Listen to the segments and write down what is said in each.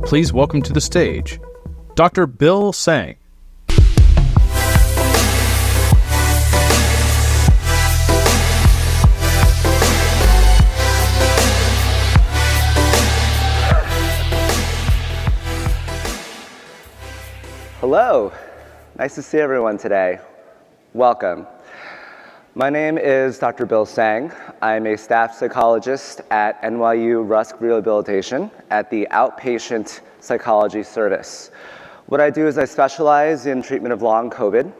please welcome to the stage Dr. Bill Sang. Hello, nice to see everyone today. Welcome. My name is Dr. Bill Sang. I'm a staff psychologist at NYU Rusk Rehabilitation at the Outpatient Psychology Service. What I do is I specialize in treatment of long COVID.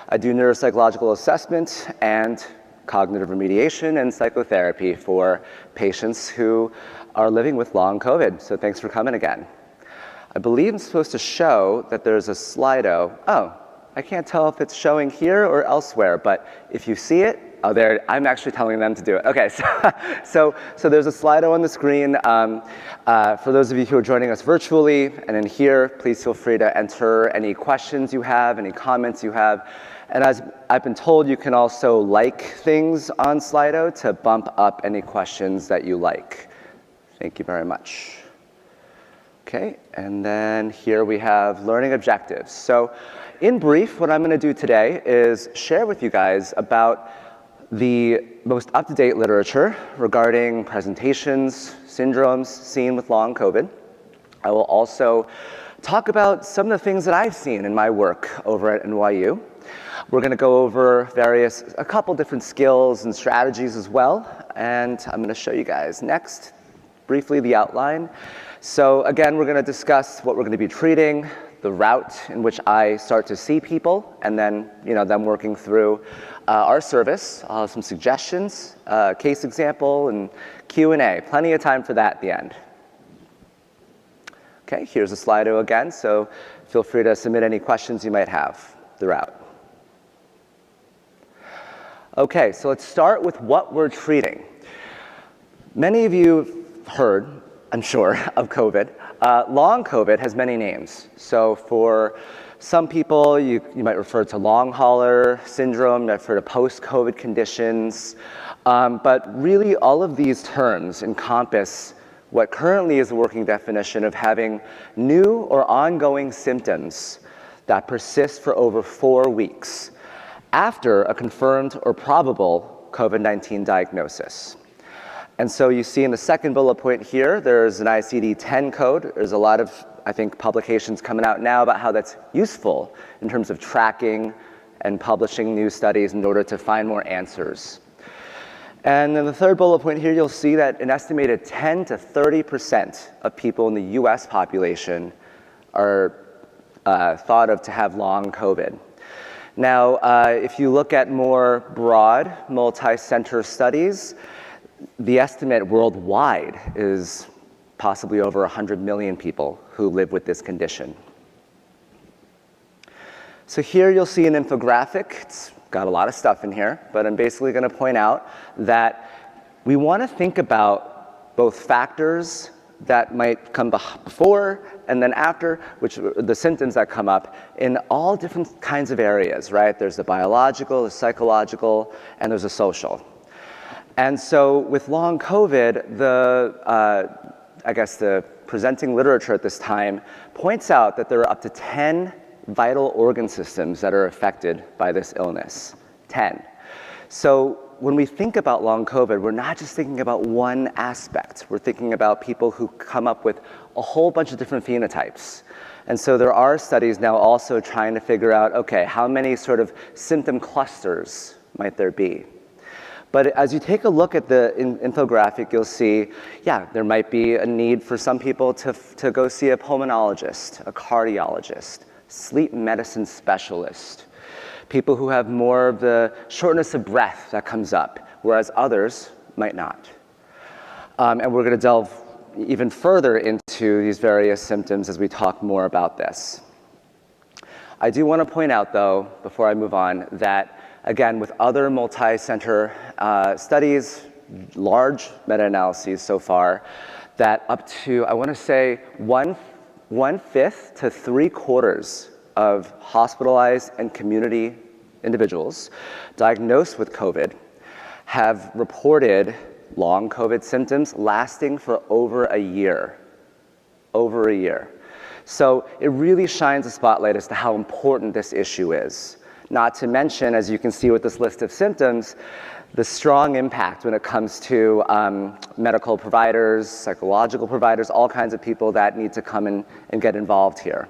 I do neuropsychological assessment and cognitive remediation and psychotherapy for patients who are living with long COVID. So thanks for coming again. I believe I'm supposed to show that there's a Slido. Oh, I can't tell if it's showing here or elsewhere, but if you see it, oh, there, I'm actually telling them to do it. Okay, so there's a Slido on the screen. For those of you who are joining us virtually and in here, please feel free to enter any questions you have, any comments you have. And as I've been told, you can also like things on Slido to bump up any questions that you like. Thank you very much. Okay, and then here we have learning objectives. So in brief, what I'm going to do today is share with you guys about the most up-to-date literature regarding presentations, syndromes seen with long COVID. I will also talk about some of the things that I've seen in my work over at NYU. We're going to go over a couple different skills and strategies as well, and I'm going to show you guys next, briefly, the outline. So again, we're going to discuss what we're going to be treating, the route in which I start to see people, and then them working through our service. I'll have some suggestions, case example, and Q&A. Plenty of time for that at the end. Okay, here's a Slido again, so feel free to submit any questions you might have throughout. Okay, so let's start with what we're treating. Many of you have heard, I'm sure, of COVID. Long COVID has many names. So for some people, you might refer to long hauler syndrome, you might refer to post-COVID conditions. But really, all of these terms encompass what currently is a working definition of having new or ongoing symptoms that persist for over 4 weeks after a confirmed or probable COVID-19 diagnosis. And so you see in the second bullet point here, there's an ICD-10 code. There's a lot of, I think, publications coming out now about how that's useful in terms of tracking and publishing new studies in order to find more answers. And then the third bullet point here, you'll see that an estimated 10 to 30% of people in the US population are thought of to have long COVID. Now, if you look at more broad, multi-center studies, the estimate worldwide is possibly over 100 million people who live with this condition. So here you'll see an infographic. It's got a lot of stuff in here, but I'm basically going to point out that we want to think about both factors that might come before and then after, which are the symptoms that come up in all different kinds of areas, right? There's the biological, the psychological, and there's the social. And so with long COVID, the presenting literature at this time points out that there are up to 10 vital organ systems that are affected by this illness. 10. So when we think about long COVID, we're not just thinking about one aspect. We're thinking about people who come up with a whole bunch of different phenotypes. And so there are studies now also trying to figure out, okay, how many sort of symptom clusters might there be? But as you take a look at the infographic, you'll see, yeah, there might be a need for some people to go see a pulmonologist, a cardiologist, sleep medicine specialist, people who have more of the shortness of breath that comes up, whereas others might not. And we're going to delve even further into these various symptoms as we talk more about this. I do want to point out, though, before I move on, that again, with other multi-center studies, large meta-analyses so far, that up to, I want to say, one-fifth to 3/4 of hospitalized and community individuals diagnosed with COVID have reported long COVID symptoms lasting for over a year. over a year. So it really shines a spotlight as to how important this issue is. Not to mention, as you can see with this list of symptoms, the strong impact when it comes to medical providers, psychological providers, all kinds of people that need to come in and get involved here.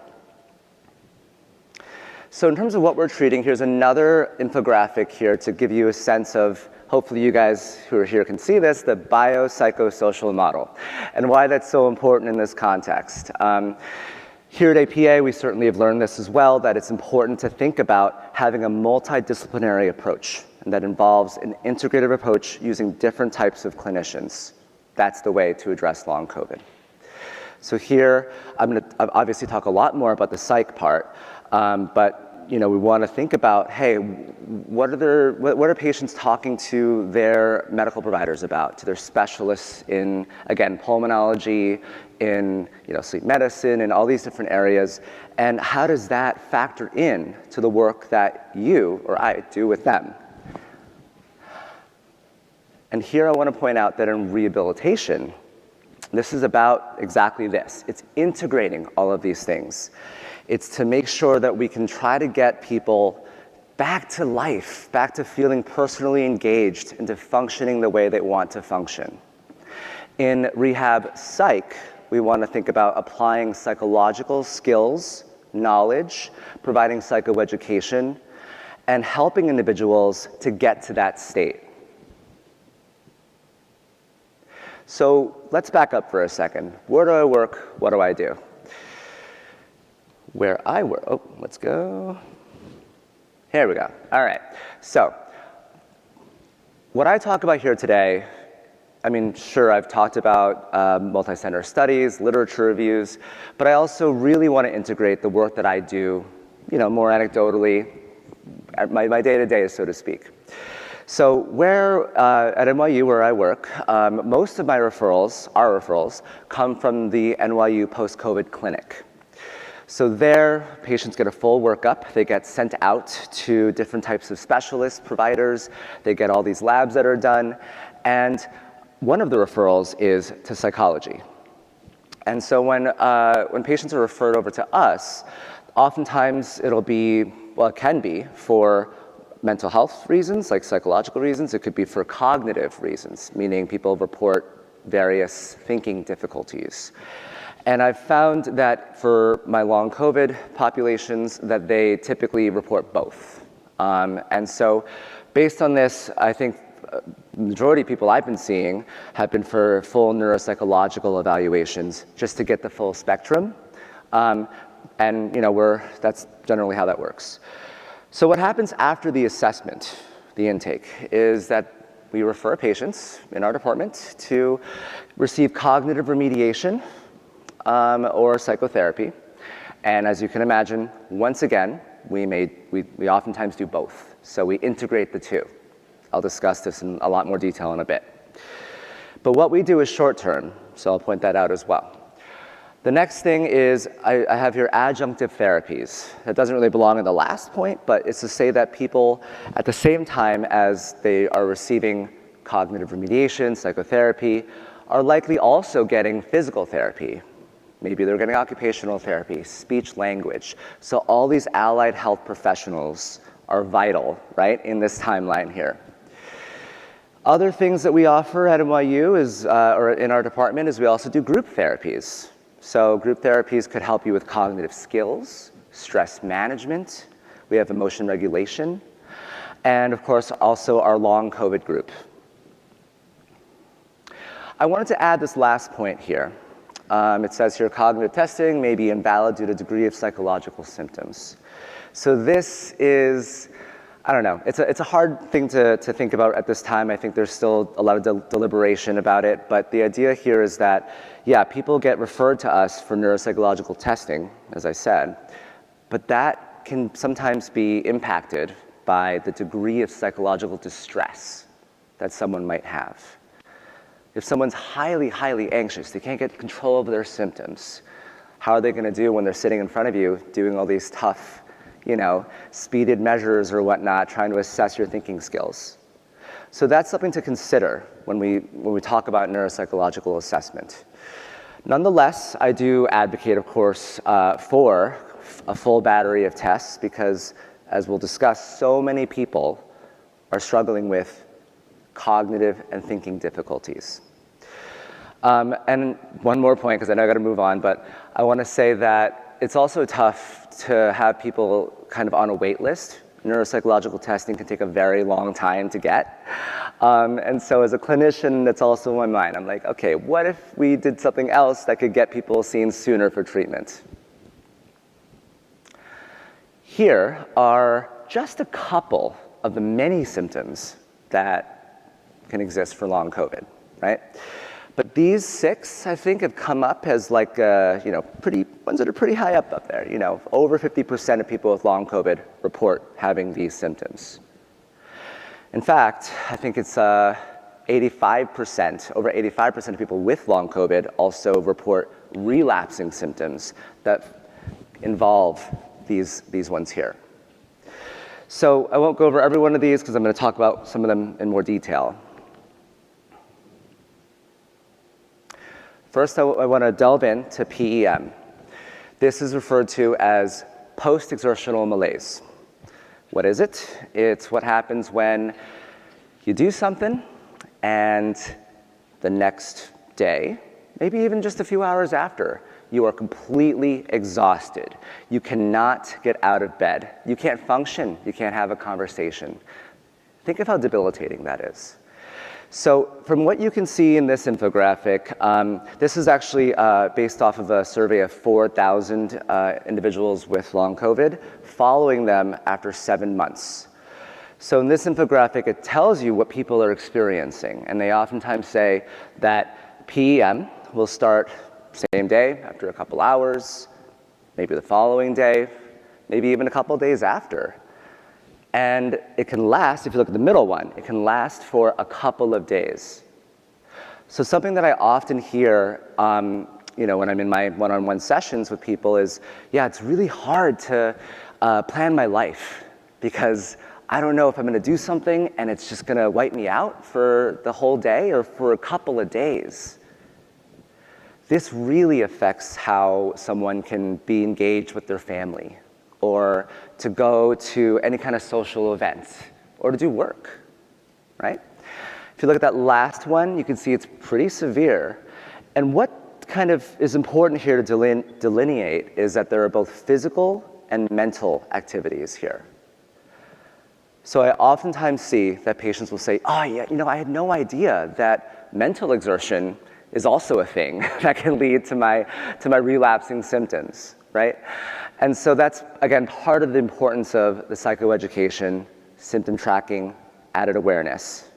So in terms of what we're treating, here's another infographic here to give you a sense of, hopefully you guys who are here can see this, the biopsychosocial model, and why that's so important in this context. Here at APA, we certainly have learned this as well, that it's important to think about having a multidisciplinary approach, and that involves an integrative approach using different types of clinicians. That's the way to address long COVID. So here, I'm going to obviously talk a lot more about the psych part, but we want to think about, hey, what are patients talking to their medical providers about, to their specialists in, again, pulmonology, in sleep medicine, and all these different areas, and how does that factor in to the work that you or I do with them? And here I want to point out that in rehabilitation, this is about exactly this. It's integrating all of these things. It's to make sure that we can try to get people back to life, back to feeling personally engaged, and to functioning the way they want to function. In rehab psych, we want to think about applying psychological skills, knowledge, providing psychoeducation, and helping individuals to get to that state. So let's back up for a second. Where do I work? What do I do? Where I work, let's go. Here we go. All right. So what I talk about here today, sure, I've talked about multi-center studies, literature reviews, but I also really want to integrate the work that I do, more anecdotally, my day-to-day, so to speak. So at NYU where I work, most of our referrals, come from the NYU post-COVID clinic. So there, patients get a full workup. They get sent out to different types of specialists, providers. They get all these labs that are done. And one of the referrals is to psychology. And so when patients are referred over to us, oftentimes it can be for mental health reasons, like psychological reasons. It could be for cognitive reasons, meaning people report various thinking difficulties. And I've found that for my long COVID populations, that they typically report both. And so based on this, I think the majority of people I've been seeing have been for full neuropsychological evaluations, just to get the full spectrum. And that's generally how that works. So what happens after the assessment, the intake, is that we refer patients in our department to receive cognitive remediation, or psychotherapy. And as you can imagine, once again, we oftentimes do both. So we integrate the two. I'll discuss this in a lot more detail in a bit. But what we do is short term, so I'll point that out as well. The next thing is I have here adjunctive therapies. That doesn't really belong in the last point, but it's to say that people, at the same time as they are receiving cognitive remediation, psychotherapy, are likely also getting physical therapy. Maybe they're getting occupational therapy, speech language. So all these allied health professionals are vital, right, in this timeline here. Other things that we offer at NYU or in our department is we also do group therapies. So group therapies could help you with cognitive skills, stress management. We have emotion regulation, and of course also our long COVID group. I wanted to add this last point here. It says here, cognitive testing may be invalid due to degree of psychological symptoms. So this is, I don't know, it's a hard thing to think about at this time. I think there's still a lot of deliberation about it, but the idea here is that, yeah, people get referred to us for neuropsychological testing, as I said, but that can sometimes be impacted by the degree of psychological distress that someone might have. If someone's highly, highly anxious, they can't get control of their symptoms, how are they going to do when they're sitting in front of you doing all these tough, speeded measures or whatnot, trying to assess your thinking skills? So that's something to consider when we talk about neuropsychological assessment. Nonetheless, I do advocate, of course, for a full battery of tests because, as we'll discuss, so many people are struggling with cognitive and thinking difficulties. And one more point, because I know I got to move on, but I want to say that it's also tough to have people kind of on a wait list. Neuropsychological testing can take a very long time to get. And so as a clinician, that's also in my mind. I'm like, okay, what if we did something else that could get people seen sooner for treatment? Here are just a couple of the many symptoms that can exist for long COVID, right? But these 6, I think, have come up as like, ones that are pretty high up there. Over 50% of people with long COVID report having these symptoms. In fact, I think it's 85%, over 85% of people with long COVID also report relapsing symptoms that involve these ones here. So I won't go over every one of these because I'm going to talk about some of them in more detail. First, I want to delve into PEM. This is referred to as post-exertional malaise. What is it? It's what happens when you do something and the next day, maybe even just a few hours after, you are completely exhausted. You cannot get out of bed. You can't function. You can't have a conversation. Think of how debilitating that is. So from what you can see in this infographic, this is actually based off of a survey of 4,000 individuals with long COVID, following them after 7 months. So in this infographic, it tells you what people are experiencing. And they oftentimes say that PEM will start same day, after a couple hours, maybe the following day, maybe even a couple days after. And it can last, if you look at the middle one, it can last for a couple of days. So something that I often hear, when I'm in my one-on-one sessions with people is, yeah, it's really hard to plan my life because I don't know if I'm going to do something and it's just going to wipe me out for the whole day or for a couple of days. This really affects how someone can be engaged with their family, or to go to any kind of social event, or to do work, right? If you look at that last one, you can see it's pretty severe. And what kind of is important here to delineate is that there are both physical and mental activities here. So I oftentimes see that patients will say, oh yeah, I had no idea that mental exertion is also a thing that can lead to my relapsing symptoms, right? And so that's, again, part of the importance of the psychoeducation, symptom tracking, added awareness.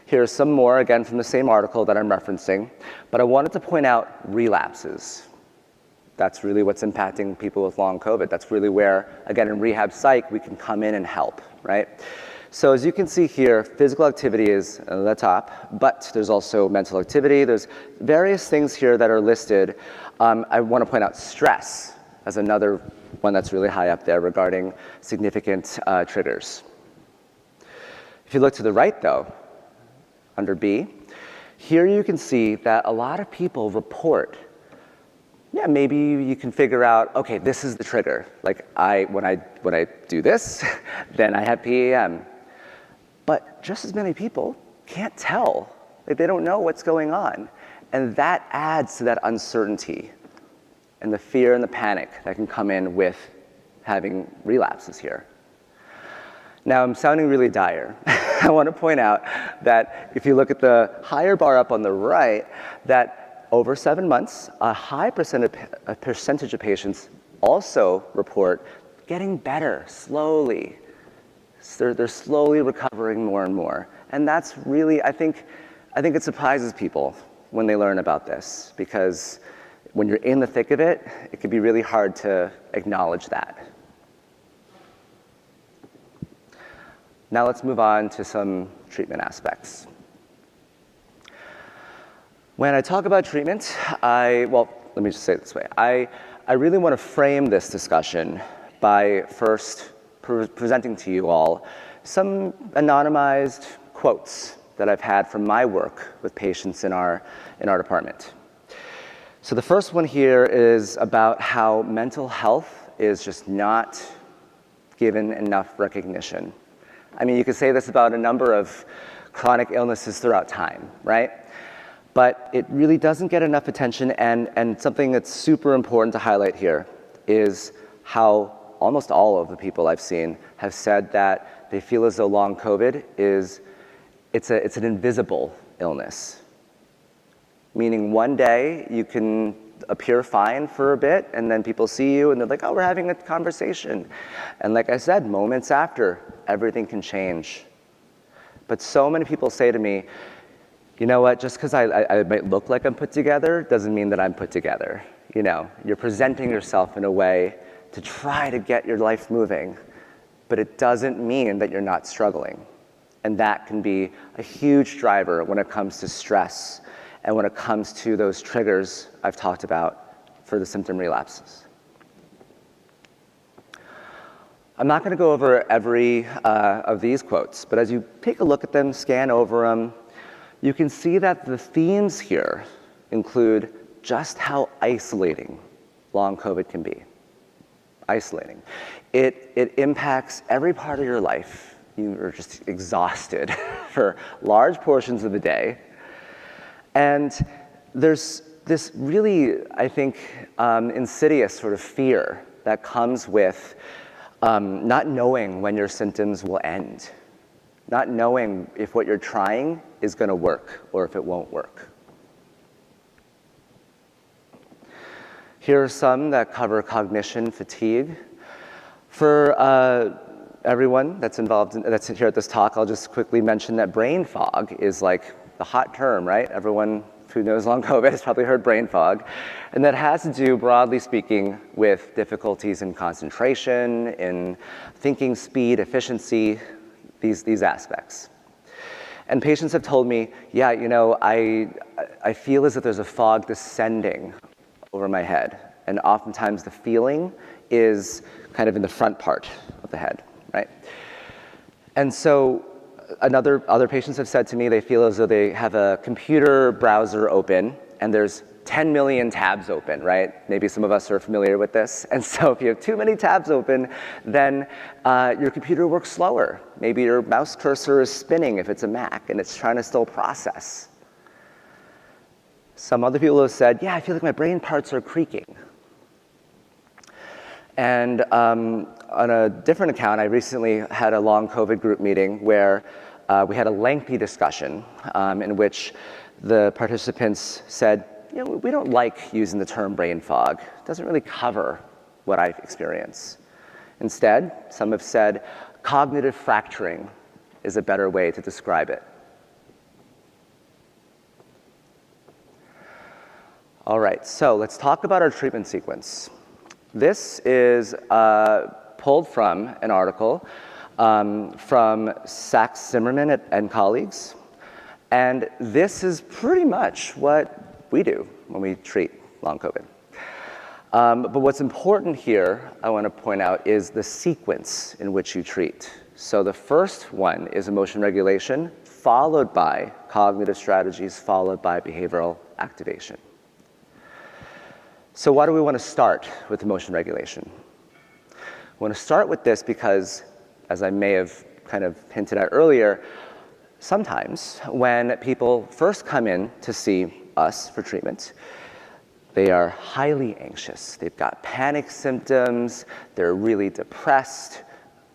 Here's some more, again, from the same article that I'm referencing, but I wanted to point out relapses. That's really what's impacting people with long COVID. That's really where, again, in rehab psych, we can come in and help, right? So as you can see here, physical activity is at the top, but there's also mental activity. There's various things here that are listed. I want to point out stress as another one that's really high up there regarding significant triggers. If you look to the right, though, under B, here you can see that a lot of people report, yeah, maybe you can figure out, okay, this is the trigger. Like when I do this, then I have PEM. But just as many people can't tell. They don't know what's going on. And that adds to that uncertainty and the fear and the panic that can come in with having relapses here. Now, I'm sounding really dire. I want to point out that if you look at the higher bar up on the right, that over 7 months, a high percentage of patients also report getting better slowly. So they're slowly recovering more and more. And that's really, I think it surprises people when they learn about this, because when you're in the thick of it, it can be really hard to acknowledge that. Now let's move on to some treatment aspects. When I talk about treatment, let me just say it this way. I really want to frame this discussion by first presenting to you all some anonymized quotes that I've had from my work with patients in our department. So the first one here is about how mental health is just not given enough recognition. I mean, you could say this about a number of chronic illnesses throughout time, right? But it really doesn't get enough attention, and something that's super important to highlight here is how almost all of the people I've seen have said that they feel as though long COVID it's an invisible illness. Meaning one day you can appear fine for a bit, and then people see you and they're like, oh, we're having a conversation. And like I said, moments after, everything can change. But so many people say to me, you know what, just because I might look like I'm put together doesn't mean that I'm put together. You know, you're presenting yourself in a way to try to get your life moving, but it doesn't mean that you're not struggling. And that can be a huge driver when it comes to stress and when it comes to those triggers I've talked about for the symptom relapses. I'm not going to go over every of these quotes, but as you take a look at them, scan over them, you can see that the themes here include just how isolating long COVID can be. Isolating. It impacts every part of your life. You are just exhausted for large portions of the day. And there's this really, I think, insidious sort of fear that comes with not knowing when your symptoms will end, not knowing if what you're trying is going to work or if it won't work. Here are some that cover cognition fatigue. For everyone that's involved, that's here at this talk, I'll just quickly mention that brain fog is like the hot term, right? Everyone who knows long COVID has probably heard brain fog. And that has to do, broadly speaking, with difficulties in concentration, in thinking speed, efficiency, these aspects. And patients have told me, yeah, you know, I feel as if there's a fog descending over my head. And oftentimes the feeling is kind of in the front part of the head, right? And so other patients have said to me they feel as though they have a computer browser open and there's 10 million tabs open, right? Maybe some of us are familiar with this. And so if you have too many tabs open, then your computer works slower. Maybe your mouse cursor is spinning if it's a Mac and it's trying to still process. Some other people have said, yeah, I feel like my brain parts are creaking. And on a different account, I recently had a long COVID group meeting where we had a lengthy discussion in which the participants said, you know, we don't like using the term brain fog. It doesn't really cover what I experience. Instead, some have said cognitive fracturing is a better way to describe it. All right, so let's talk about our treatment sequence. This is pulled from an article from Sachs Zimmerman and colleagues. And this is pretty much what we do when we treat long COVID. But what's important here, I want to point out, is the sequence in which you treat. So the first one is emotion regulation, followed by cognitive strategies, followed by behavioral activation. So why do we want to start with emotion regulation? We want to start with this because, as I may have kind of hinted at earlier, sometimes when people first come in to see us for treatment, they are highly anxious. They've got panic symptoms. They're really depressed.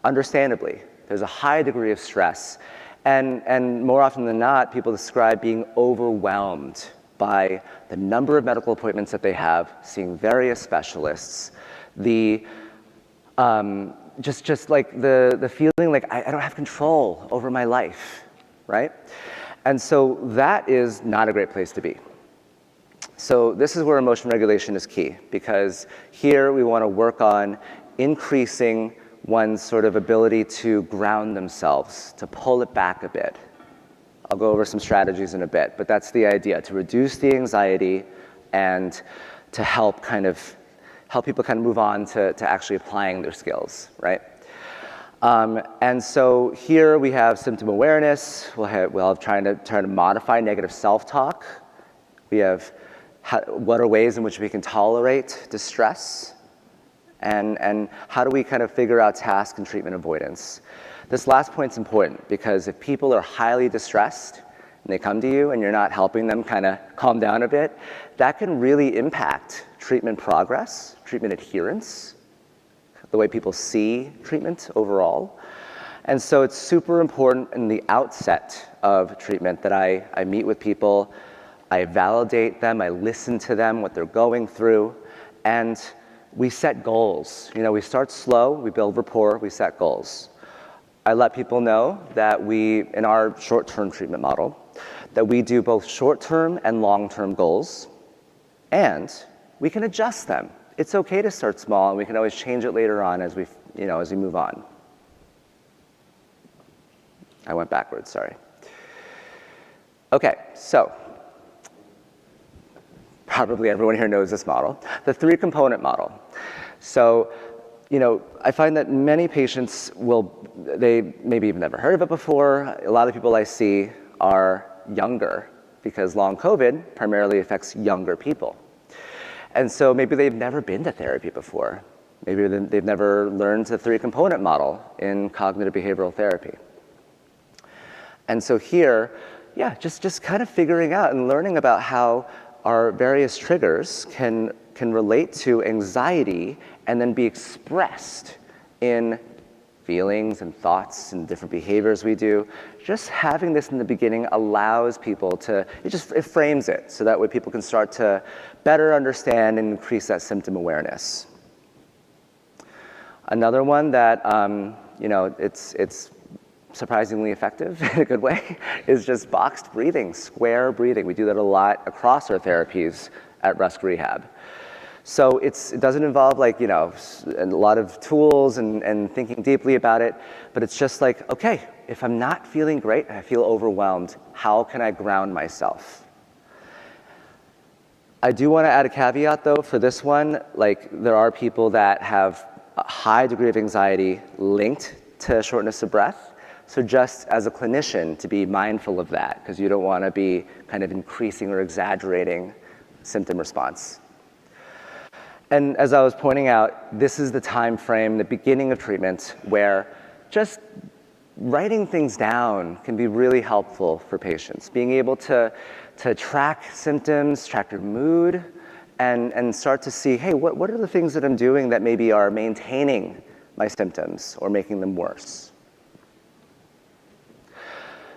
Understandably, there's a high degree of stress. And more often than not, people describe being overwhelmed by the number of medical appointments that they have, seeing various specialists, just like the feeling like I don't have control over my life, right? And so that is not a great place to be. So this is where emotion regulation is key, because here we want to work on increasing one's sort of ability to ground themselves, to pull it back a bit. I'll go over some strategies in a bit, but that's the idea, to reduce the anxiety and to help people kind of move on to actually applying their skills, right? And so here we have symptom awareness. We'll have trying to modify negative self-talk. We have what are ways in which we can tolerate distress, and how do we kind of figure out task and treatment avoidance. This last point's important because if people are highly distressed and they come to you and you're not helping them kind of calm down a bit, that can really impact treatment progress, treatment adherence, the way people see treatment overall. And so it's super important in the outset of treatment that I meet with people, I validate them, I listen to them, what they're going through, and we set goals. You know, we start slow, we build rapport, we set goals. I let people know that in our short-term treatment model, that we do both short-term and long-term goals, and we can adjust them. It's okay to start small, and we can always change it later on as we move on. I went backwards, sorry. Okay, so probably everyone here knows this model, the 3-component model. So, I find that many patients they maybe have never heard of it before. A lot of people I see are younger because long COVID primarily affects younger people. And so maybe they've never been to therapy before. Maybe they've never learned the 3-component model in cognitive behavioral therapy. And so here, just kind of figuring out and learning about how our various triggers can relate to anxiety and then be expressed in feelings and thoughts and different behaviors we do. Just having this in the beginning allows people it frames it so that way people can start to better understand and increase that symptom awareness. Another one that, it's surprisingly effective in a good way is just boxed breathing, square breathing. We do that a lot across our therapies at Rusk Rehab. So it doesn't involve a lot of tools and thinking deeply about it, but it's just like, okay, if I'm not feeling great and I feel overwhelmed, how can I ground myself? I do want to add a caveat though for this one, there are people that have a high degree of anxiety linked to shortness of breath. So just as a clinician to be mindful of that, because you don't want to be kind of increasing or exaggerating symptom response. And as I was pointing out, this is the time frame, the beginning of treatment, where just writing things down can be really helpful for patients. Being able to track symptoms, track your mood, and start to see, hey, what are the things that I'm doing that maybe are maintaining my symptoms or making them worse?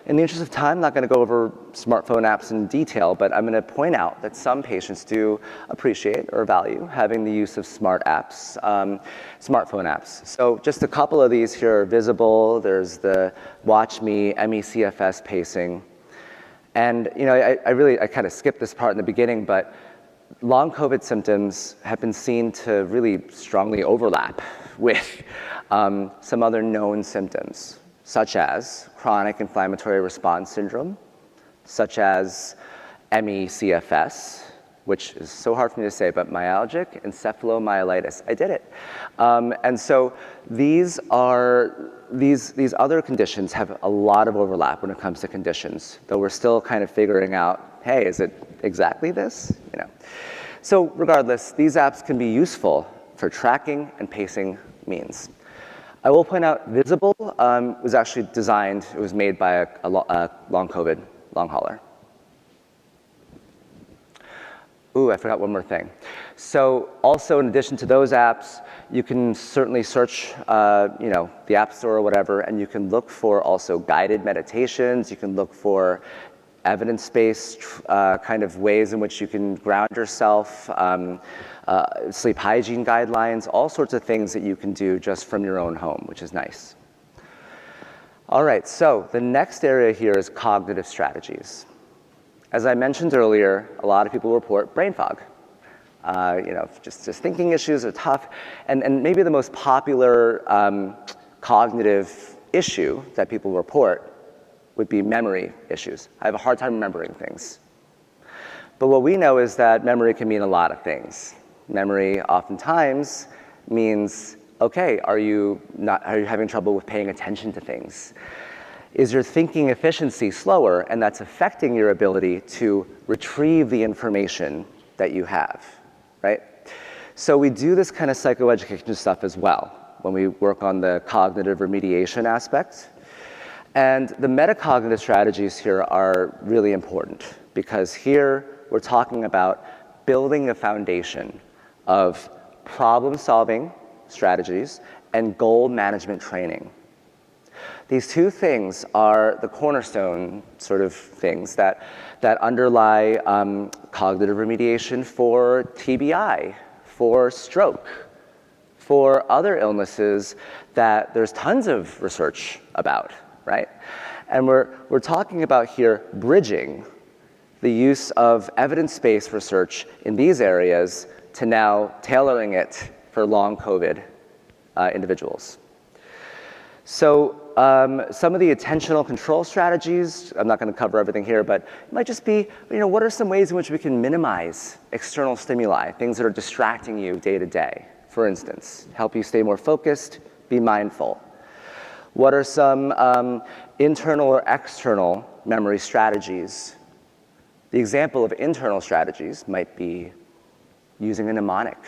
In the interest of time, I'm not going to go over smartphone apps in detail, but I'm going to point out that some patients do appreciate or value having the use of smartphone apps. So just a couple of these here are visible. There's the Watch Me, MECFS pacing. And I kind of skipped this part in the beginning, but long COVID symptoms have been seen to really strongly overlap with some other known symptoms, such as chronic inflammatory response syndrome, such as MECFS, which is so hard for me to say, but myalgic encephalomyelitis. I did it. And so these other conditions have a lot of overlap when it comes to conditions, though we're still kind of figuring out, hey, is it exactly this? So regardless, these apps can be useful for tracking and pacing means. I will point out Visible was actually designed, it was made by a long COVID long hauler. Ooh, I forgot one more thing. So also in addition to those apps, you can certainly search the App Store or whatever, and you can look for also guided meditations, you can look for evidence-based kind of ways in which you can ground yourself, sleep hygiene guidelines, all sorts of things that you can do just from your own home, which is nice. All right, so the next area here is cognitive strategies. As I mentioned earlier, a lot of people report brain fog. Just thinking issues are tough. And maybe the most popular cognitive issue that people report would be memory issues. I have a hard time remembering things. But what we know is that memory can mean a lot of things. Memory oftentimes means okay, are you having trouble with paying attention to things? Is your thinking efficiency slower, and that's affecting your ability to retrieve the information that you have, right? So we do this kind of psychoeducation stuff as well when we work on the cognitive remediation aspect. And the metacognitive strategies here are really important because here we're talking about building a foundation of problem-solving strategies and goal management training. These two things are the cornerstone sort of things that underlie cognitive remediation for TBI, for stroke, for other illnesses that there's tons of research about, right? And we're talking about here bridging the use of evidence-based research in these areas to now tailoring it for long COVID individuals. So some of the attentional control strategies, I'm not going to cover everything here, but it might just be, what are some ways in which we can minimize external stimuli, things that are distracting you day to day, for instance, help you stay more focused, be mindful. What are some internal or external memory strategies? The example of internal strategies might be using a mnemonic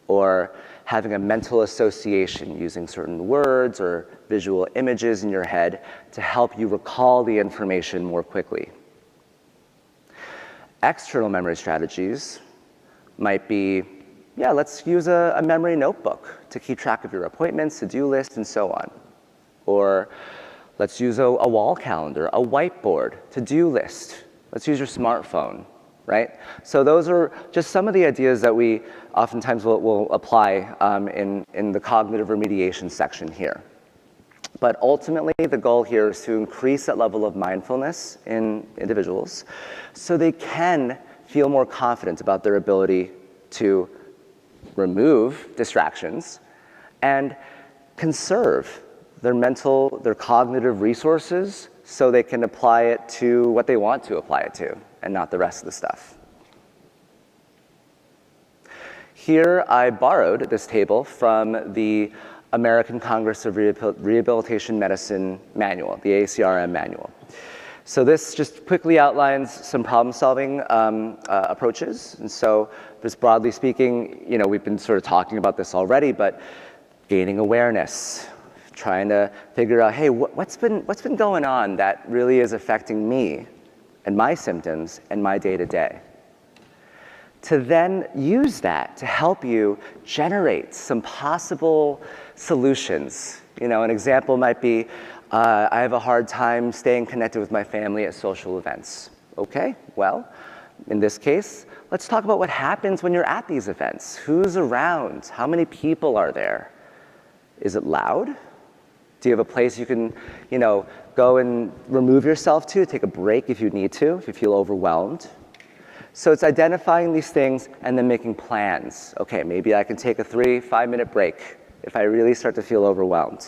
or having a mental association using certain words or visual images in your head to help you recall the information more quickly. External memory strategies might be, let's use a memory notebook to keep track of your appointments, to-do lists, and so on. Or let's use a wall calendar, a whiteboard, to-do list. Let's use your smartphone, right? So those are just some of the ideas that we oftentimes will apply in the cognitive remediation section here. But ultimately, the goal here is to increase that level of mindfulness in individuals so they can feel more confident about their ability to remove distractions and conserve their cognitive resources so they can apply it to what they want to apply it to and not the rest of the stuff. Here I borrowed this table from the American Congress of Rehabilitation Medicine manual, the ACRM manual. So this just quickly outlines some problem-solving approaches. And so just broadly speaking, we've been sort of talking about this already, but gaining awareness, trying to figure out, hey, what's been going on that really is affecting me and my symptoms and my day-to-day? To then use that to help you generate some possible solutions. An example might be, I have a hard time staying connected with my family at social events. Okay, well, in this case, let's talk about what happens when you're at these events. Who's around? How many people are there? Is it loud? Do you have a place you can, go and remove yourself to, take a break if you need to, if you feel overwhelmed? So it's identifying these things and then making plans. Okay, maybe I can take a 3-5 minute break if I really start to feel overwhelmed.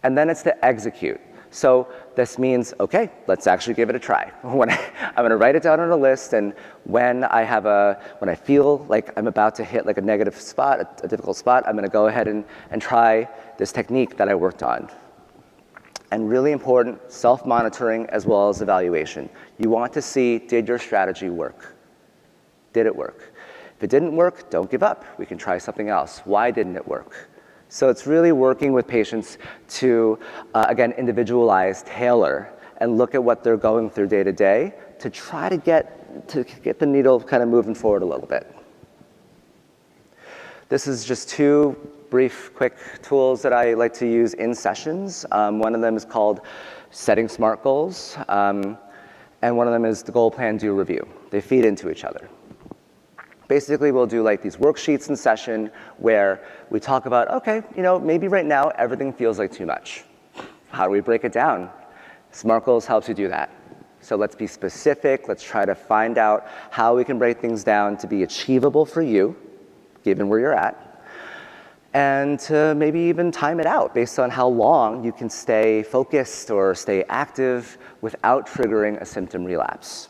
And then it's to execute. So this means, okay, let's actually give it a try. I'm gonna write it down on a list, and when I feel like I'm about to hit like a negative spot, a difficult spot, I'm gonna go ahead and try this technique that I worked on. And really important, self-monitoring as well as evaluation. You want to see, did your strategy work? Did it work? If it didn't work, don't give up. We can try something else. Why didn't it work? So it's really working with patients to, again, individualize, tailor, and look at what they're going through day to day to try to get the needle kind of moving forward a little bit. This is just two brief, quick tools that I like to use in sessions. One of them is called Setting Smart Goals, and one of them is the Goal Plan Do Review. They feed into each other. Basically, we'll do like these worksheets in session where we talk about, okay, maybe right now everything feels like too much. How do we break it down? SMART Goals helps you do that. So let's be specific. Let's try to find out how we can break things down to be achievable for you, given where you're at, and to maybe even time it out based on how long you can stay focused or stay active without triggering a symptom relapse.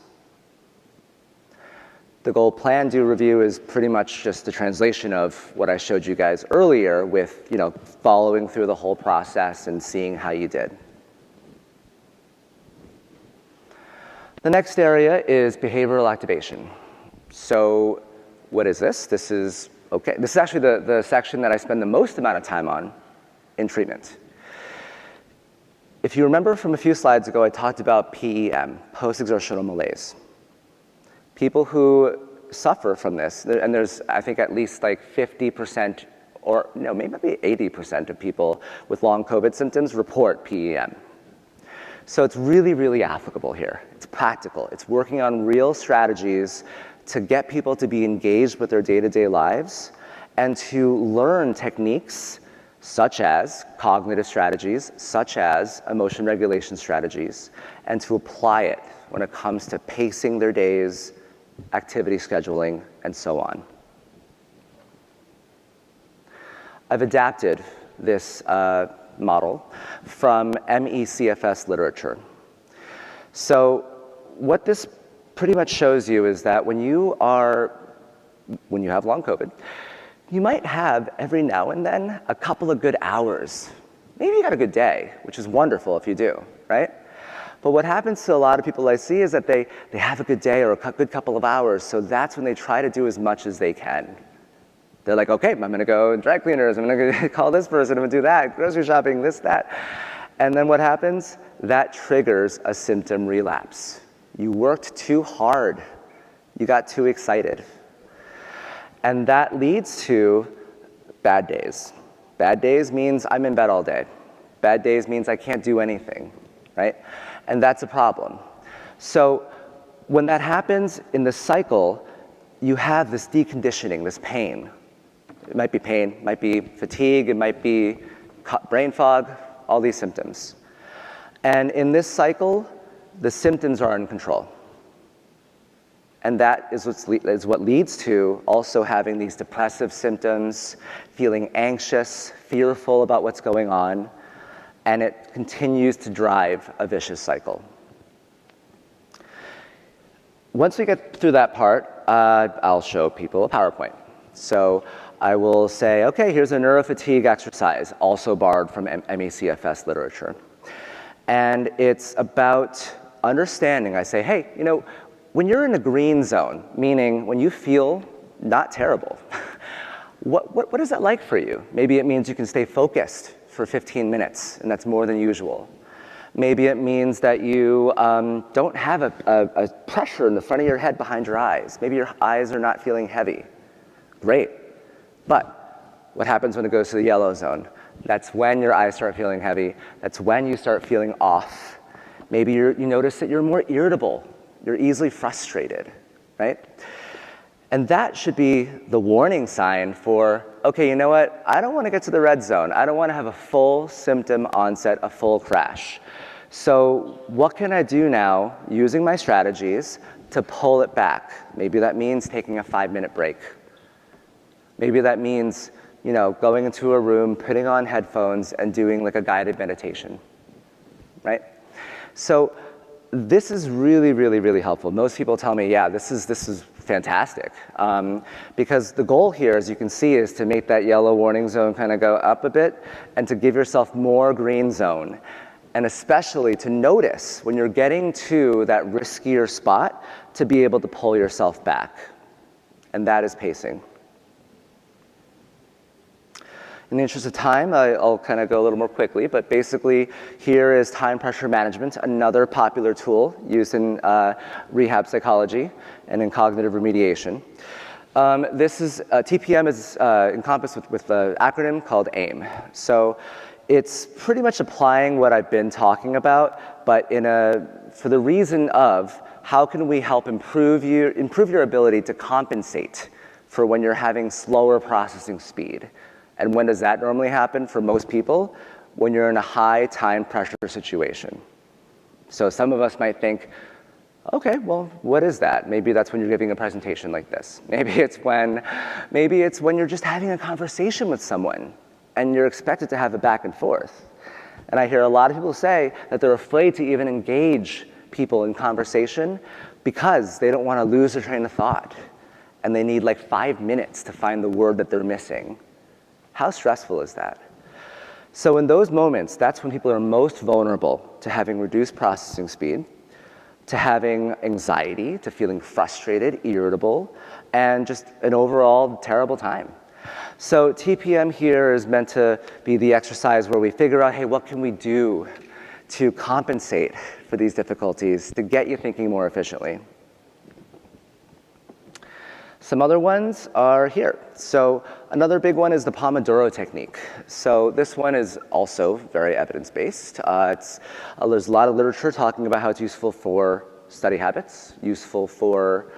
The goal, plan, do, review is pretty much just the translation of what I showed you guys earlier with, following through the whole process and seeing how you did. The next area is behavioral activation. So what is this? This is actually the section that I spend the most amount of time on in treatment. If you remember from a few slides ago, I talked about PEM, post-exertional malaise. People who suffer from this, and there's, I think, at least like 50% or maybe 80% of people with long COVID symptoms report PEM. So it's really, really applicable here. It's practical. It's working on real strategies to get people to be engaged with their day-to-day lives and to learn techniques such as cognitive strategies, such as emotion regulation strategies, and to apply it when it comes to pacing their days, activity scheduling, and so on. I've adapted this model from MECFS literature. So what this pretty much shows you is that when you have long COVID, you might have every now and then a couple of good hours. Maybe you got a good day, which is wonderful if you do, right? But what happens to a lot of people I see is that they have a good day or a good couple of hours, so that's when they try to do as much as they can. They're like, okay, I'm gonna go dry cleaners, I'm gonna call this person, I'm gonna do that, grocery shopping, this, that. And then what happens? That triggers a symptom relapse. You worked too hard. You got too excited. And that leads to bad days. Bad days means I'm in bed all day. Bad days means I can't do anything, right? And that's a problem. So when that happens in the cycle, you have this deconditioning, this pain. It might be pain, it might be fatigue, it might be brain fog, all these symptoms. And in this cycle, the symptoms are in control. And that is what leads to also having these depressive symptoms, feeling anxious, fearful about what's going on, and it continues to drive a vicious cycle. Once we get through that part, I'll show people a PowerPoint. So I will say, okay, here's a neurofatigue exercise, also borrowed from MECFS literature. And it's about understanding. I say, hey, when you're in a green zone, meaning when you feel not terrible, what is that like for you? Maybe it means you can stay focused for 15 minutes, and that's more than usual. Maybe it means that you don't have a pressure in the front of your head behind your eyes. Maybe your eyes are not feeling heavy. Great. But what happens when it goes to the yellow zone? That's when your eyes start feeling heavy. That's when you start feeling off. Maybe you notice that you're more irritable. You're easily frustrated, right? And that should be the warning sign for, okay, you know what? I don't want to get to the red zone. I don't want to have a full symptom onset, a full crash. So what can I do now using my strategies to pull it back? Maybe that means taking a 5-minute break. Maybe that means, going into a room, putting on headphones and doing like a guided meditation, right? So this is really, really, really helpful. Most people tell me, yeah, this is fantastic. Because the goal here, as you can see, is to make that yellow warning zone kind of go up a bit and to give yourself more green zone. And especially to notice when you're getting to that riskier spot to be able to pull yourself back. And that is pacing. In the interest of time, I'll kind of go a little more quickly, but basically here is time pressure management, another popular tool used in rehab psychology and in cognitive remediation. TPM is encompassed with an acronym called AIM. So it's pretty much applying what I've been talking about, but for the reason of how can we help improve your ability to compensate for when you're having slower processing speed. And when does that normally happen for most people? When you're in a high time pressure situation. So some of us might think, okay, well, what is that? Maybe that's when you're giving a presentation like this. Maybe it's when you're just having a conversation with someone and you're expected to have a back and forth. And I hear a lot of people say that they're afraid to even engage people in conversation because they don't want to lose their train of thought. and they need like 5 minutes to find the word that they're missing. How stressful is that? So in those moments, that's when people are most vulnerable to having reduced processing speed, to having anxiety, to feeling frustrated, irritable, and just an overall terrible time. So TPM here is meant to be the exercise where we figure out, hey, what can we do to compensate for these difficulties, to get you thinking more efficiently? Some other ones are here. So another big one is the Pomodoro technique. So this one is also very evidence-based. There's a lot of literature talking about how it's useful for study habits, useful for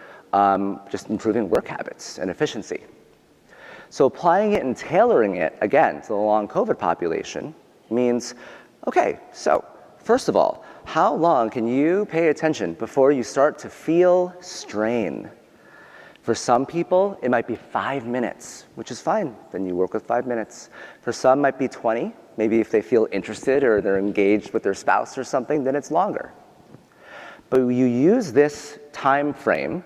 just improving work habits and efficiency. So applying it and tailoring it, again, to the long COVID population means, okay, so first of all, how long can you pay attention before you start to feel strain? For some people, it might be 5 minutes, which is fine. Then you work with 5 minutes. For some, it might be 20. Maybe if they feel interested or they're engaged with their spouse or something, then it's longer. But you use this time frame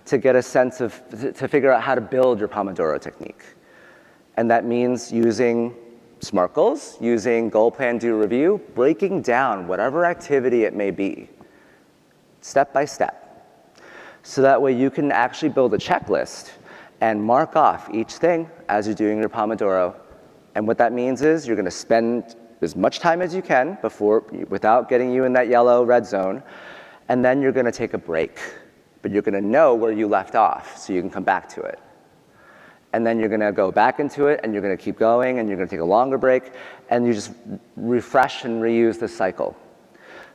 to get a sense of, to figure out how to build your Pomodoro technique. And that means using SMART goals, using goal, plan, do, review, breaking down whatever activity it may be, step by step. So that way you can actually build a checklist and mark off each thing as you're doing your Pomodoro. And what that means is you're gonna spend as much time as you can without getting you in that yellow, red zone, and then you're gonna take a break. But you're gonna know where you left off so you can come back to it. And then you're gonna go back into it and you're gonna keep going and you're gonna take a longer break and you just refresh and reuse the cycle.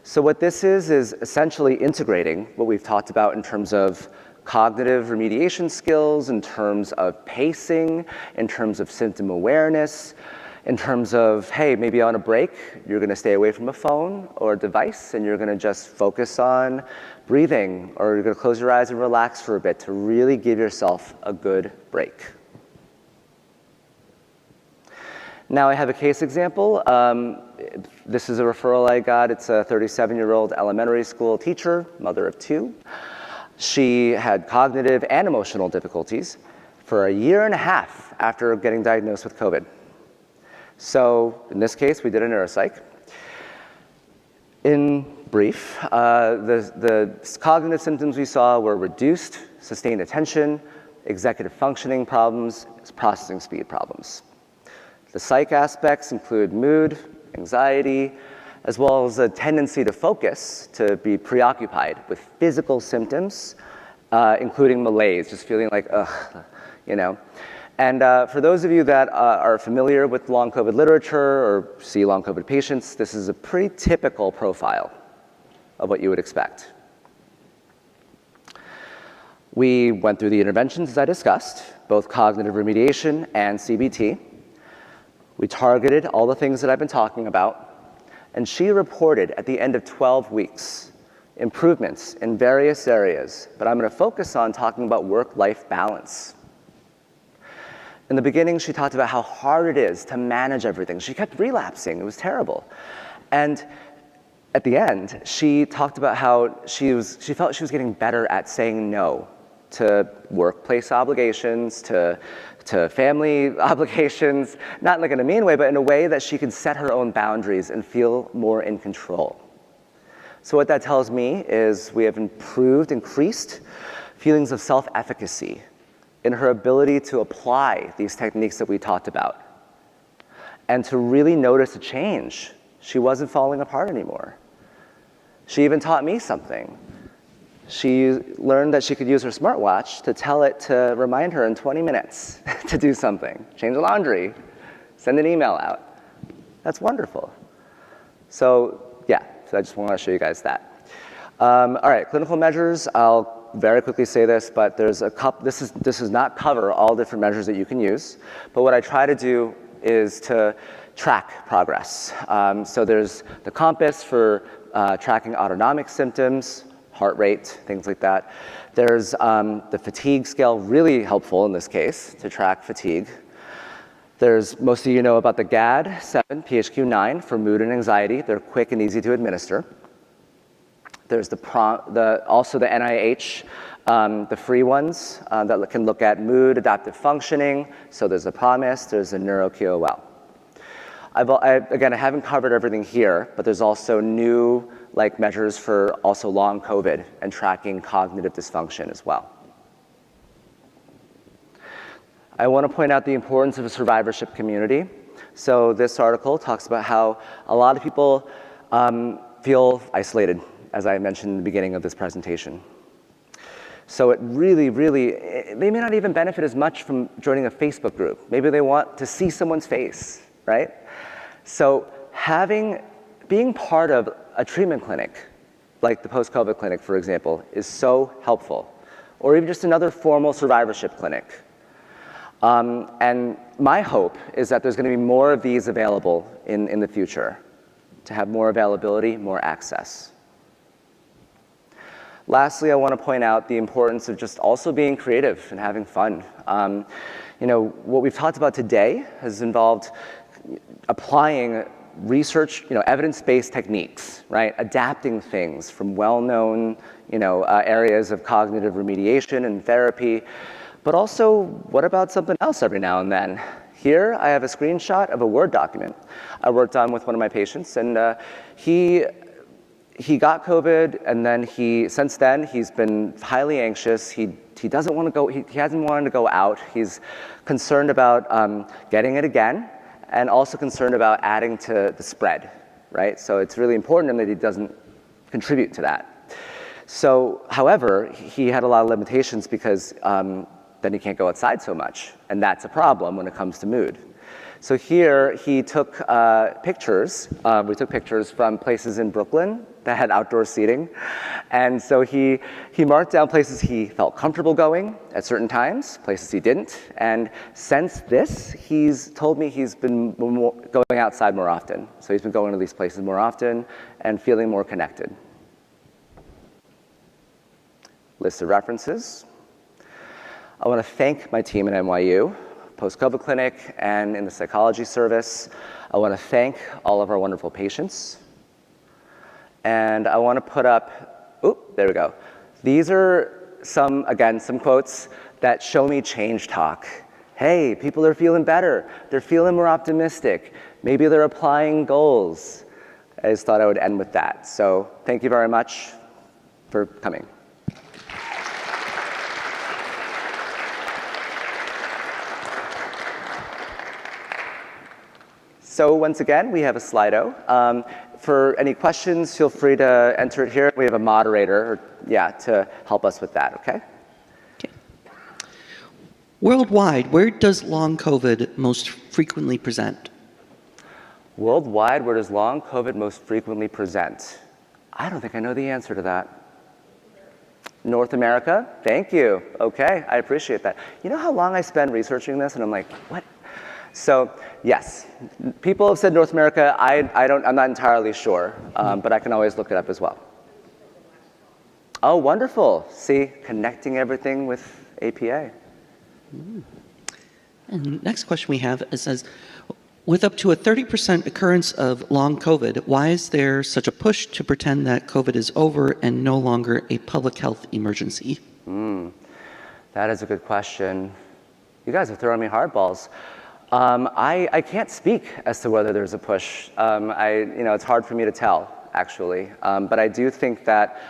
So what this is essentially integrating what we've talked about in terms of cognitive remediation skills, in terms of pacing, in terms of symptom awareness, in terms of, hey, maybe on a break, you're gonna stay away from a phone or a device and you're gonna just focus on breathing, or you're gonna close your eyes and relax for a bit to really give yourself a good break. Now I have a case example. This is a referral I got. It's a 37-year-old elementary school teacher, mother of 2. She had cognitive and emotional difficulties for a year and a half after getting diagnosed with COVID. So in this case, we did a neuropsych. In brief, the cognitive symptoms we saw were reduced sustained attention, executive functioning problems, processing speed problems. The psych aspects include mood, anxiety, as well as a tendency to focus, to be preoccupied with physical symptoms, including malaise, just feeling like, ugh, you know. And for those of you that are familiar with long COVID literature or see long COVID patients, this is a pretty typical profile of what you would expect. We went through the interventions as I discussed, both cognitive remediation and CBT. We targeted all the things that I've been talking about, and she reported at the end of 12 weeks improvements in various areas, but I'm gonna focus on talking about work-life balance. In the beginning, she talked about how hard it is to manage everything. She kept relapsing, it was terrible. And at the end, she talked about how she felt she was getting better at saying no to workplace obligations, to family obligations, not like in a mean way, but in a way that she could set her own boundaries and feel more in control. So what that tells me is we have increased feelings of self-efficacy in her ability to apply these techniques that we talked about and to really notice a change. She wasn't falling apart anymore. She even taught me something. She learned that she could use her smartwatch to tell it to remind her in 20 minutes to do something, change the laundry, send an email out. That's wonderful. So yeah, so I just want to show you guys that. All right, clinical measures, I'll very quickly say this, but there's a couple, this does not cover all different measures that you can use, but what I try to do is to track progress. So there's the compass for tracking autonomic symptoms, heart rate, things like that. There's the fatigue scale, really helpful in this case to track fatigue. There's, most of you know about the GAD-7, PHQ-9 for mood and anxiety. They're quick and easy to administer. There's also the NIH the free ones that can look at mood, adaptive functioning. So there's a PROMIS, there's a NeuroQOL. Again, I haven't covered everything here, but there's also new measures for also long COVID and tracking cognitive dysfunction as well. I want to point out the importance of a survivorship community. So this article talks about how a lot of people feel isolated, as I mentioned in the beginning of this presentation. So it really, they may not even benefit as much from joining a Facebook group. Maybe they want to see someone's face, right? So being part of a treatment clinic, like the post-COVID clinic, for example, is so helpful. Or even just another formal survivorship clinic. And my hope is that there's going to be more of these available in the future, to have more availability, more access. Lastly, I want to point out the importance of just also being creative and having fun. What we've talked about today has involved applying research, evidence-based techniques, right? Adapting things from well-known, areas of cognitive remediation and therapy. But also, what about something else every now and then? Here, I have a screenshot of a Word document I worked on with one of my patients, and he got COVID, and then since then, he's been highly anxious. He doesn't want to go, he hasn't wanted to go out. He's concerned about getting it again, and also concerned about adding to the spread, right? So it's really important to him that he doesn't contribute to that. So, however, he had a lot of limitations because then he can't go outside so much, and that's a problem when it comes to mood. So here he took pictures. We took pictures from places in Brooklyn that had outdoor seating, and so he marked down places he felt comfortable going at certain times, places he didn't. And since this, he's told me he's been going outside more often. So he's been going to these places more often and feeling more connected. List of references. I want to thank my team at NYU, Post-COVID Clinic, and in the psychology service. I want to thank all of our wonderful patients. And I want to put up, there we go. These are some quotes that show me change talk. Hey, people are feeling better. They're feeling more optimistic. Maybe they're applying goals. I just thought I would end with that. So thank you very much for coming. So once again, we have a Slido. For any questions, feel free to enter it here. We have a moderator, to help us with that, okay? Okay. Worldwide, where does long COVID most frequently present? Worldwide, where does long COVID most frequently present? I don't think I know the answer to that. North America? Thank you. Okay, I appreciate that. You know how long I spend researching this, and I'm like, what? So yes, people have said North America. I'm not entirely sure, but I can always look it up as well. Oh, wonderful. See, connecting everything with APA. And the next question we have says, with up to a 30% occurrence of long COVID, why is there such a push to pretend that COVID is over and no longer a public health emergency? That is a good question. You guys are throwing me hardballs. I can't speak as to whether there's a push. It's hard for me to tell, actually. But I do think that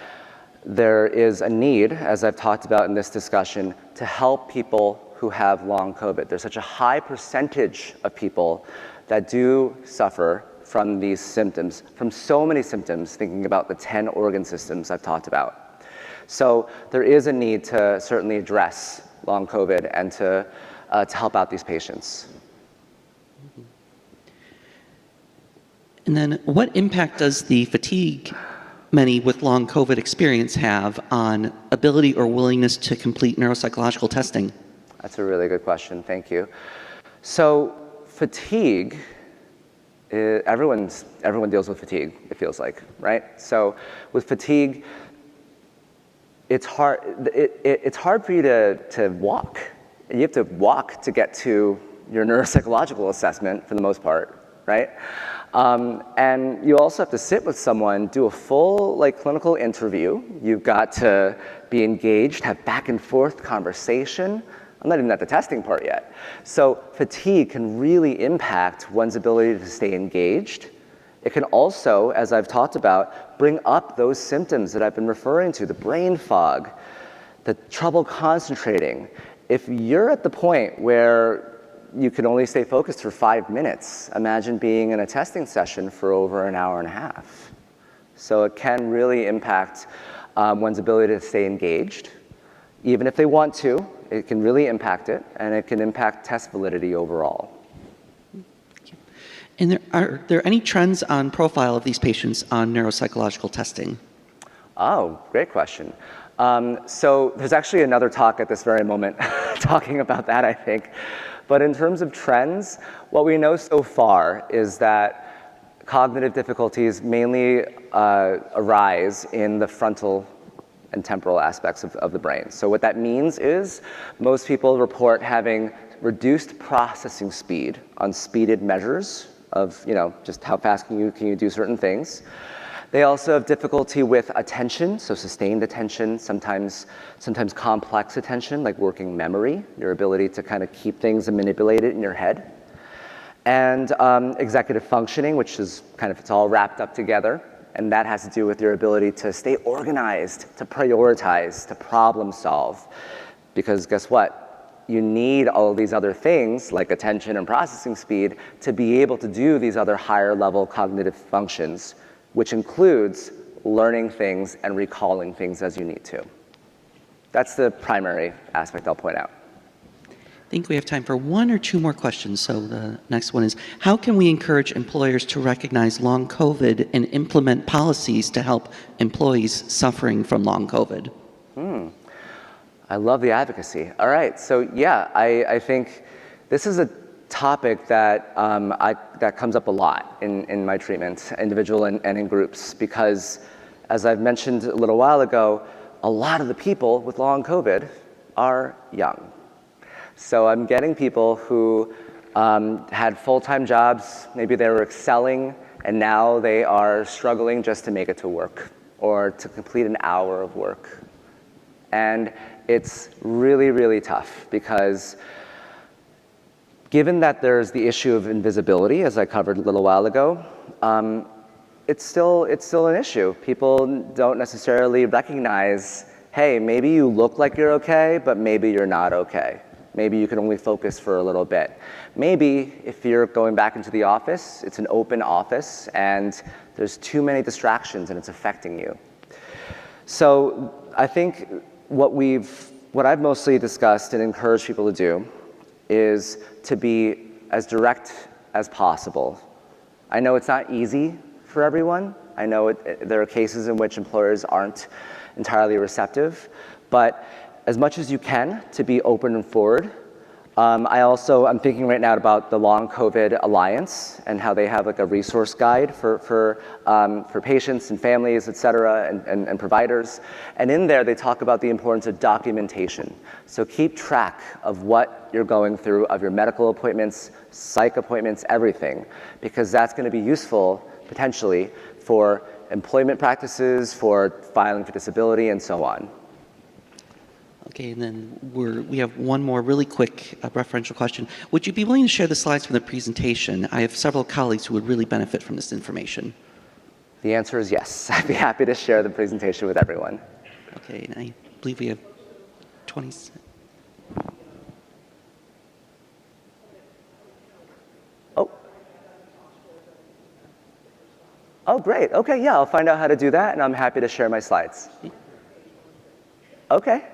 there is a need, as I've talked about in this discussion, to help people who have long COVID. There's such a high percentage of people that do suffer from these symptoms, from so many symptoms, thinking about the 10 organ systems I've talked about. So there is a need to certainly address long COVID and to help out these patients. And then what impact does the fatigue many with long COVID experience have on ability or willingness to complete neuropsychological testing? That's a really good question, thank you. So fatigue, everyone deals with fatigue, it feels like, right? So with fatigue, it's hard for you to walk. You have to walk to get to your neuropsychological assessment for the most part, right? And you also have to sit with someone, do a full clinical interview. You've got to be engaged, have back and forth conversation. I'm not even at the testing part yet. So fatigue can really impact one's ability to stay engaged. It can also, as I've talked about, bring up those symptoms that I've been referring to, the brain fog, the trouble concentrating. If you're at the point where you can only stay focused for 5 minutes, imagine being in a testing session for over an hour and a half. So it can really impact one's ability to stay engaged. Even if they want to, it can really impact it, and it can impact test validity overall. And are there any trends on profile of these patients on neuropsychological testing? Oh, great question. So there's actually another talk at this very moment talking about that, I think. But in terms of trends, what we know so far is that cognitive difficulties mainly arise in the frontal and temporal aspects of the brain. So what that means is most people report having reduced processing speed on speeded measures of just how fast can you do certain things. They also have difficulty with attention, so sustained attention, sometimes complex attention, like working memory, your ability to kind of keep things and manipulate it in your head. And executive functioning, which is it's all wrapped up together. And that has to do with your ability to stay organized, to prioritize, to problem solve. Because guess what? You need all of these other things, like attention and processing speed, to be able to do these other higher level cognitive functions, which includes learning things and recalling things as you need to. That's the primary aspect I'll point out. I think we have time for one or two more questions. So the next one is, how can we encourage employers to recognize long COVID and implement policies to help employees suffering from long COVID? I love the advocacy. All right, so yeah, I think this is a topic that that comes up a lot in my treatment, individual and in groups, because as I've mentioned a little while ago, a lot of the people with long COVID are young. So I'm getting people who had full-time jobs, maybe they were excelling, and now they are struggling just to make it to work or to complete an hour of work. And it's really, really tough because given that there's the issue of invisibility, as I covered a little while ago, it's still an issue. People don't necessarily recognize, hey, maybe you look like you're okay, but maybe you're not okay. Maybe you can only focus for a little bit. Maybe if you're going back into the office, it's an open office and there's too many distractions and it's affecting you. So I think what I've mostly discussed and encouraged people to do is to be as direct as possible. I know it's not easy for everyone. I know there are cases in which employers aren't entirely receptive, but as much as you can to be open and forward. I'm thinking right now about the Long COVID Alliance and how they have like a resource guide for patients and families, et cetera, and providers. And in there, they talk about the importance of documentation. So keep track of what you're going through, of your medical appointments, psych appointments, everything, because that's gonna be useful potentially for employment practices, for filing for disability, and so on. Okay, and then we have one more really quick referential question. Would you be willing to share the slides from the presentation? I have several colleagues who would really benefit from this information. The answer is yes. I'd be happy to share the presentation with everyone. Okay, and I believe we have 20 seconds. Oh, great. Okay, yeah, I'll find out how to do that, and I'm happy to share my slides. Okay.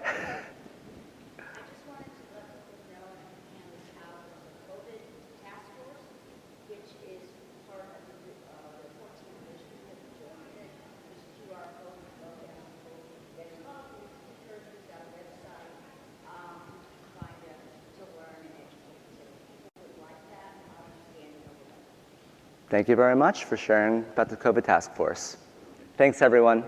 Thank you very much for sharing about the COVID task force. Thanks, everyone.